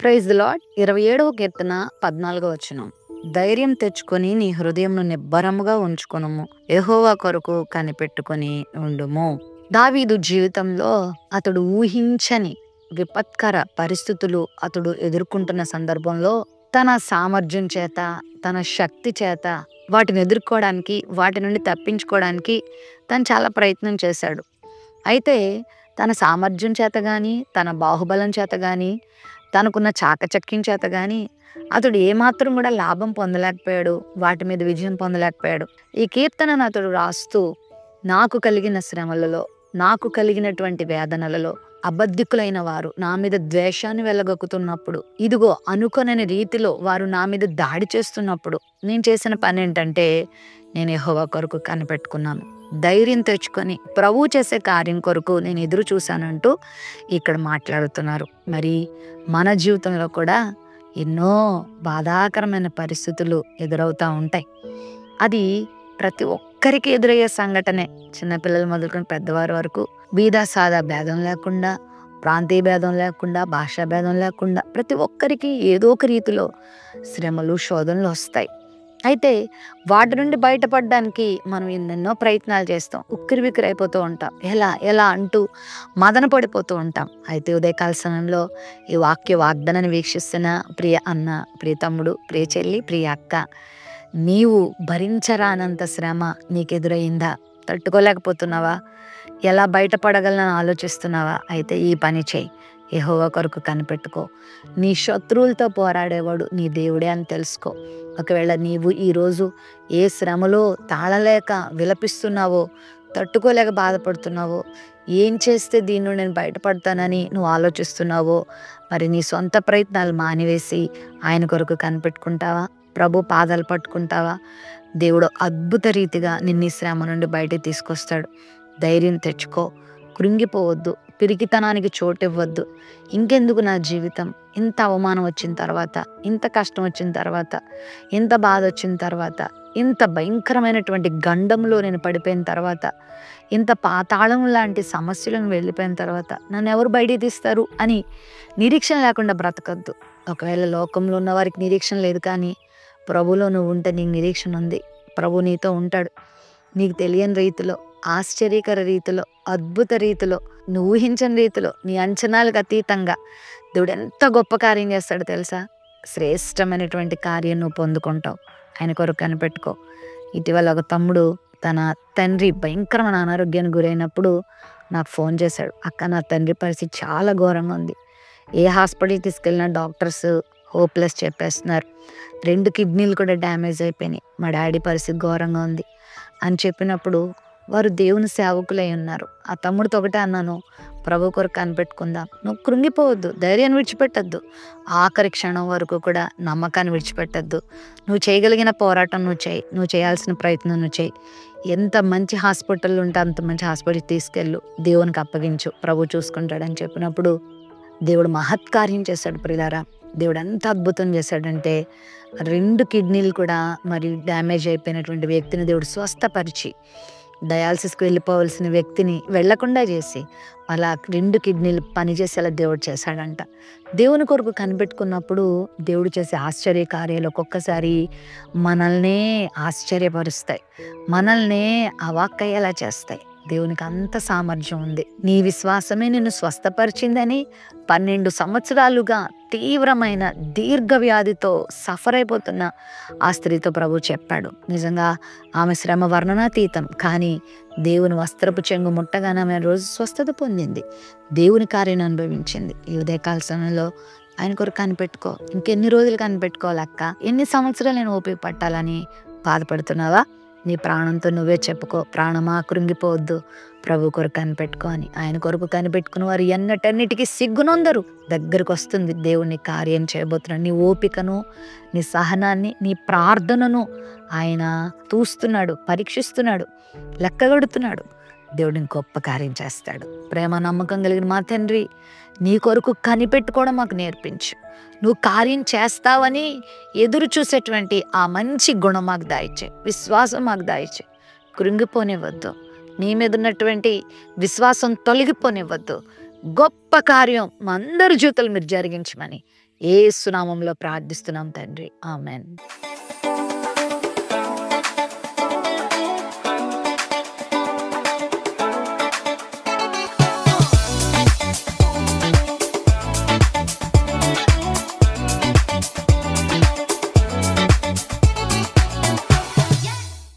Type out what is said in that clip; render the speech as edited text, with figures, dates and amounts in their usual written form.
Praise the Lord. 27వ కీర్తన 14వ వచనం. ధైర్యం తెచ్చుకొని నీ హృదయంను నిబ్బరముగా ఉంచుకొనుము, యెహోవా కొరకు కనిపెట్టుకొని ఉండుము. దావీదు జీవితంలో అతడు ఊహించని విపత్కర పరిస్థితులు అతడు ఎదుర్కొంటున్న సందర్భంలో తన సామర్థ్యం చేత, తన శక్తి చేత వాటిని ఎదుర్కోవడానికి, వాటి నుండి తప్పించుకోవడానికి తను చాలా ప్రయత్నం చేశాడు. అయితే తన సామర్థ్యం చేత గాని, తన బాహుబలం చేత గాని, తనకున్న చాకచక్యం చేత గాని అతడు ఏమాత్రం కూడా లాభం పొందలేకపోయాడు. వాటి మీద విజయం పొందలేకపోయాడు. ఈ కీర్తనను అతడు రాస్తూ, నాకు కలిగిన శ్రమలలో, నాకు కలిగినటువంటి వేదనలలో అబద్ధికులైన వారు నా మీద ద్వేషాన్ని వెళ్ళగక్కుతున్నప్పుడు, ఇదిగో అనుకొనని రీతిలో వారు నా మీద దాడి చేస్తున్నప్పుడు నేను చేసిన పని ఏంటంటే, నేను యెహోవా కొరకు కనిపెట్టుకున్నాను. ధైర్యం తెచ్చుకొని ప్రభువు చేసే కార్యం కొరకు నేను ఎదురు చూశానంటూ ఇక్కడ మాట్లాడుతున్నారు. మరి మన జీవితంలో కూడా ఎన్నో బాధాకరమైన పరిస్థితులు ఎదురవుతూ ఉంటాయి. అది ప్రతి ఒక్కరికి ఎదురయ్యే సంఘటనే. చిన్నపిల్లలు మొదలుకొని పెద్దవారి వరకు బీద సాదా భేదం లేకుండా, ప్రాంతీయ భేదం లేకుండా, భాషా భేదం లేకుండా ప్రతి ఒక్కరికి ఏదో ఒక రీతిలో శ్రమలు, శోధనలు వస్తాయి. అయితే వాటి నుండి బయటపడడానికి మనం ఎన్నెన్నో ప్రయత్నాలు చేస్తాం. ఉక్కిరిబిక్కిరి అయిపోతూ ఉంటాం. ఎలా అంటూ మదన పడిపోతూ ఉంటాం. అయితే ఉదయకాల సమయంలో ఈ వాగ్దానాన్ని వీక్షిస్తున్న ప్రియ అన్న, ప్రియ తమ్ముడు, ప్రియ చెల్లి, ప్రియ అక్క, నీవు భరించరానంత శ్రమ నీకెదురయిందా? తట్టుకోలేకపోతున్నావా? ఎలా బయటపడగలనని ఆలోచిస్తున్నావా? అయితే ఈ పని చేయి. యెహోవా కొరకు కనిపెట్టుకో. నీ శత్రువులతో పోరాడేవాడు నీ దేవుడే అని తెలుసుకో. ఒకవేళ నీవు ఈరోజు ఏ శ్రమలో తాళలేక విలపిస్తున్నావో, తట్టుకోలేక బాధపడుతున్నావో, ఏం చేస్తే దీన్ని నేను బయటపడతానని నువ్వు ఆలోచిస్తున్నావో, మరి నీ సొంత ప్రయత్నాలు మానివేసి ఆయన కొరకు కనిపెట్టుకుంటావా? ప్రభు పాదాలు పట్టుకుంటావా? దేవుడు అద్భుత రీతిగా నిన్ను ఈ శ్రమ నుండి బయటికి తీసుకొస్తాడు. ధైర్యం తెచ్చుకో. కృంగిపోవద్దు. పిరికితనానికి చోటివ్వద్దు. ఇంకెందుకు నా జీవితం? ఇంత అవమానం వచ్చిన తర్వాత, ఇంత కష్టం వచ్చిన తర్వాత, ఇంత బాధ వచ్చిన తర్వాత, ఇంత భయంకరమైనటువంటి గండంలో నేను పడిపోయిన తర్వాత, ఇంత పాతాళం లాంటి సమస్యలను వెళ్ళిపోయిన తర్వాత నన్ను ఎవరు బయటికి తీస్తారు అని నిరీక్షణ లేకుండా బ్రతకద్దు. ఒకవేళ లోకంలో ఉన్న వారికి నిరీక్షణ లేదు, కానీ ప్రభులో నువ్వు ఉంటే నీకు నిరీక్షణ ఉంది. ప్రభు నీతో ఉంటాడు. నీకు తెలియని రీతిలో, ఆశ్చర్యకర రీతిలో, అద్భుత రీతిలో, నువ్వు ఊహించని రీతిలో, నీ అంచనాలకు అతీతంగా దేవుడు ఎంత గొప్ప కార్యం చేస్తాడో తెలుసా? శ్రేష్టమైనటువంటి కార్యం నువ్వు పొందుకుంటావు. ఆయన కొరకు కనిపెట్టుకో. ఇటీవల ఒక తమ్ముడు తన తండ్రి భయంకరమైన అనారోగ్యానికి గురైనప్పుడు నాకు ఫోన్ చేశాడు. అక్క, నా తండ్రి పరిస్థితి చాలా ఘోరంగా ఉంది. ఏ హాస్పిటల్కి తీసుకెళ్ళినా డాక్టర్స్ హోప్లెస్ చెప్పేస్తున్నారు. 2 కిడ్నీలు కూడా డ్యామేజ్ అయిపోయినాయి. మా డాడీ పరిస్థితి ఘోరంగా ఉంది అని చెప్పినప్పుడు వారు దేవుని సేవకులై ఉన్నారు. ఆ తమ్ముడితో ఒకటే అన్నాను, ప్రభు కొరకు కనిపెట్టుకుందాం. నువ్వు కృంగిపోవద్దు, ధైర్యాన్ని విడిచిపెట్టద్దు. ఆఖరి క్షణం వరకు కూడా నమ్మకాన్ని విడిచిపెట్టద్దు. నువ్వు చేయగలిగిన పోరాటం నువ్వు చేయి. నువ్వు చేయాల్సిన ప్రయత్నం నువ్వు చేయి. ఎంత మంచి హాస్పిటల్ ఉంటే అంత మంచి హాస్పిటల్కి తీసుకెళ్ళు. దేవునికి అప్పగించు, ప్రభు చూసుకుంటాడని చెప్పినప్పుడు దేవుడు మహత్కార్యం చేశాడు. ప్రియులారా, దేవుడు ఎంత అద్భుతం చేశాడంటే 2 కిడ్నీలు కూడా మరి డ్యామేజ్ అయిపోయినటువంటి వ్యక్తిని దేవుడు స్వస్థపరిచి, డయాలసిస్కి వెళ్ళిపోవలసిన వ్యక్తిని వెళ్లకుండా చేసి అలా 2 కిడ్నీలు పనిచేసేలా దేవుడు చేశాడంట. దేవుని కొరకు కనిపెట్టుకున్నప్పుడు దేవుడు చేసే ఆశ్చర్య కార్యాలు ఒక్కొక్కసారి మనల్నే ఆశ్చర్యపరుస్తాయి, మనల్నే అవాక్కయ్యేలా చేస్తాయి. దేవునికి అంత సామర్థ్యం ఉంది. నీ విశ్వాసమే నిన్ను స్వస్థపరిచిందని 12 సంవత్సరాలుగా తీవ్రమైన దీర్ఘ వ్యాధితో సఫర్ అయిపోతున్న ఆ స్త్రీతో ప్రభు చెప్పాడు. నిజంగా ఆమె శ్రమ వర్ణనాతీతం, కానీ దేవుని వస్త్రపు చెంగు ముట్టగానే ఆమె రోజు స్వస్థత పొందింది. దేవుని కార్యం అనుభవించింది. ఈ ఉదయకాల సమయంలో ఆయన కొరకు కనిపెట్టుకో. ఇంకెన్ని రోజులు కనిపెట్టుకోవాలక్క? ఎన్ని సంవత్సరాలు నేను ఓపిక పట్టాలని బాధపడుతున్నావా? నీ ప్రాణంతో నువ్వే చెప్పుకో, ప్రాణమా కృంగిపోవద్దు, ప్రభు కొరకు కనిపెట్టుకో అని. ఆయన కొరకు కనిపెట్టుకుని వారు ఎన్నటన్నిటికీ సిగ్గునొందరు. దగ్గరకు వస్తుంది దేవుని కార్యం చేయబోతున్నాడు. నీ ఓపికను, నీ సహనాన్ని, నీ ప్రార్థనను ఆయన చూస్తున్నాడు, పరీక్షిస్తున్నాడు, లెక్కగొడుతున్నాడు. దేవుడిని గొప్ప కార్యం చేస్తాడు. ప్రేమ నమ్మకం కలిగిన మా తండ్రి, నీ కొరకు కనిపెట్టుకోవడం మాకు నేర్పించు. నువ్వు కార్యం చేస్తావని ఎదురు చూసేటువంటి ఆ మంచి గుణం మాకు దాయిచ్చే, విశ్వాసం మాకు దాయిచ్చే. కృంగిపోనివ్వద్దు. నీ మీద ఉన్నటువంటి విశ్వాసం తొలగిపోనివ్వద్దు. గొప్ప కార్యం మా అందరి జీవితాలు మీరు జరిగించమని యేసు నామములో ప్రార్థిస్తున్నాం తండ్రి. ఆమేన్.